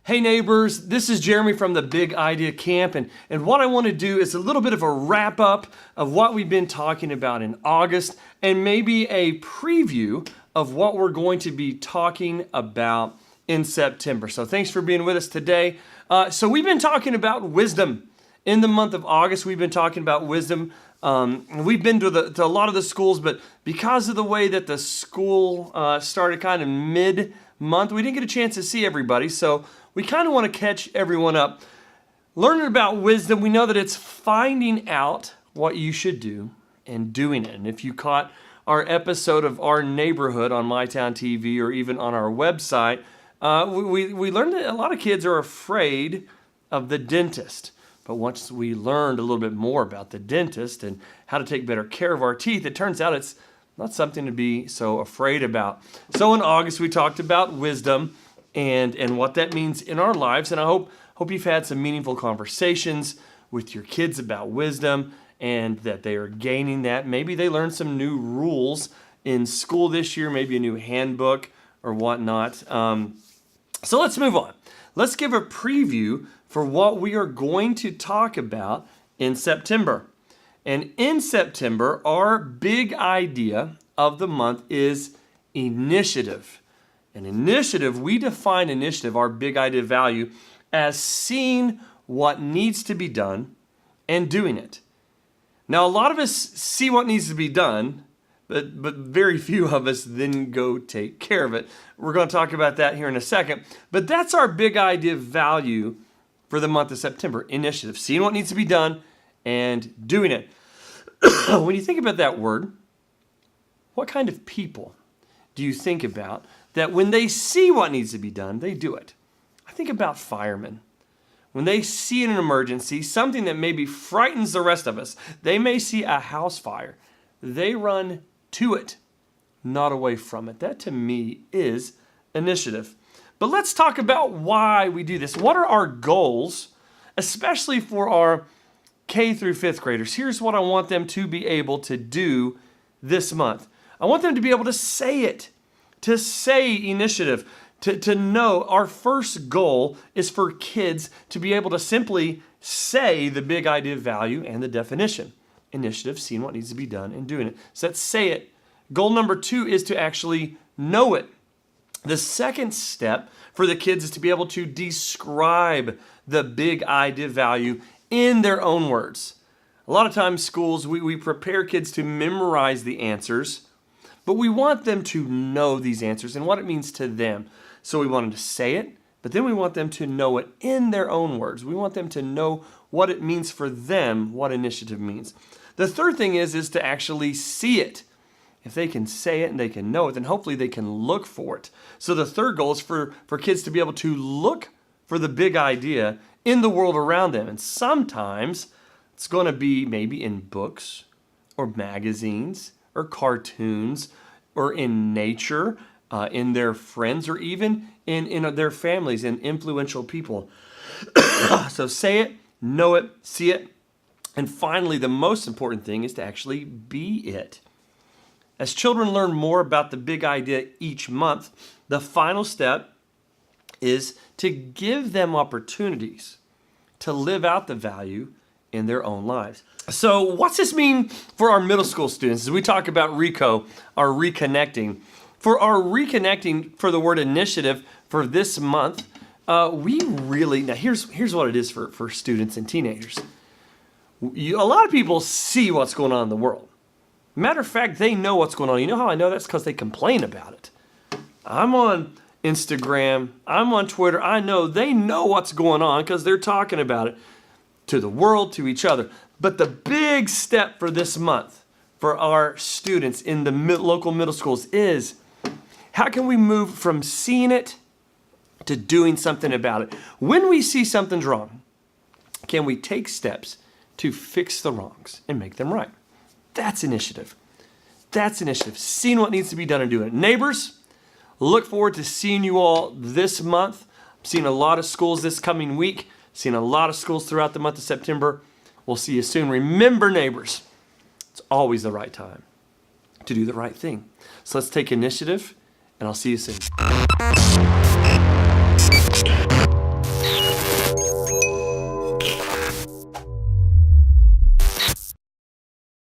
Hey neighbors, this is Jeremy from the Big Idea Camp, and what I want to do is a little bit of a wrap up of what we've been talking about in August and maybe a preview of what we're going to be talking about in September. So thanks for being with us today. So we've been talking about wisdom. In the month of August, we've been talking about wisdom. We've been to a lot of the schools, but because of the way that the school started kind of mid-month, we didn't get a chance to see everybody. So we kind of want to catch everyone up. Learning about wisdom, we know that it's finding out what you should do and doing it. And if you caught our episode of Our Neighborhood on MyTown TV or even on our website, we learned that a lot of kids are afraid of the dentist. But once we learned a little bit more about the dentist and how to take better care of our teeth, it turns out it's not something to be so afraid about. So in August, we talked about wisdom and what that means in our lives. And I hope you've had some meaningful conversations with your kids about wisdom and that they are gaining that. Maybe they learned some new rules in school this year, maybe a new handbook or whatnot. So let's move on. Let's give a preview for what we are going to talk about in September. And in September, our big idea of the month is initiative. An initiative, we define initiative, our big idea value, as seeing what needs to be done and doing it. Now, a lot of us see what needs to be done, but very few of us then go take care of it. We're going to talk about that here in a second. But that's our big idea value for the month of September, initiative, seeing what needs to be done and doing it. When you think about that word, what kind of people do you think about that when they see what needs to be done, they do it? I think about firemen. When they see an emergency, something that maybe frightens the rest of us, they may see a house fire. They run to it, not away from it. That to me is initiative. But let's talk about why we do this. What are our goals, especially for our K through 5th graders? Here's what I want them to be able to do this month. I want them to be able to say it, to say initiative, to know our first goal is for kids to be able to simply say the big idea value and the definition. Initiative, seeing what needs to be done and doing it. So let's say it. Goal number 2 is to actually know it. The second step for the kids is to be able to describe the big idea value in their own words. A lot of times schools, we prepare kids to memorize the answers, but we want them to know these answers and what it means to them. So we want them to say it, but then we want them to know it in their own words. We want them to know what it means for them, what initiative means. The third thing is to actually see it. If they can say it and they can know it, then hopefully they can look for it. So the third goal is for kids to be able to look for the big idea in the world around them. And sometimes it's going to be maybe in books or magazines or cartoons or in nature, in their friends, or even in their families and influential people. So say it, know it, see it. And finally, the most important thing is to actually be it. As children learn more about the big idea each month, the final step is to give them opportunities to live out the value in their own lives. So what's this mean for our middle school students? As we talk about RECO, our reconnecting. For our reconnecting, for the word initiative for this month, now here's what it is for students and teenagers. A lot of people see what's going on in the world. Matter of fact, they know what's going on. You know how I know that's because they complain about it. I'm on Instagram, I'm on Twitter. I know they know what's going on because they're talking about it to the world, to each other. But the big step for this month for our students in the local middle schools is how can we move from seeing it to doing something about it? When we see something's wrong, can we take steps to fix the wrongs and make them right? That's initiative. That's initiative. Seeing what needs to be done and doing it. Neighbors, look forward to seeing you all this month. I'm seeing a lot of schools this coming week. Seeing a lot of schools throughout the month of September. We'll see you soon. Remember, neighbors, it's always the right time to do the right thing. So let's take initiative, and I'll see you soon.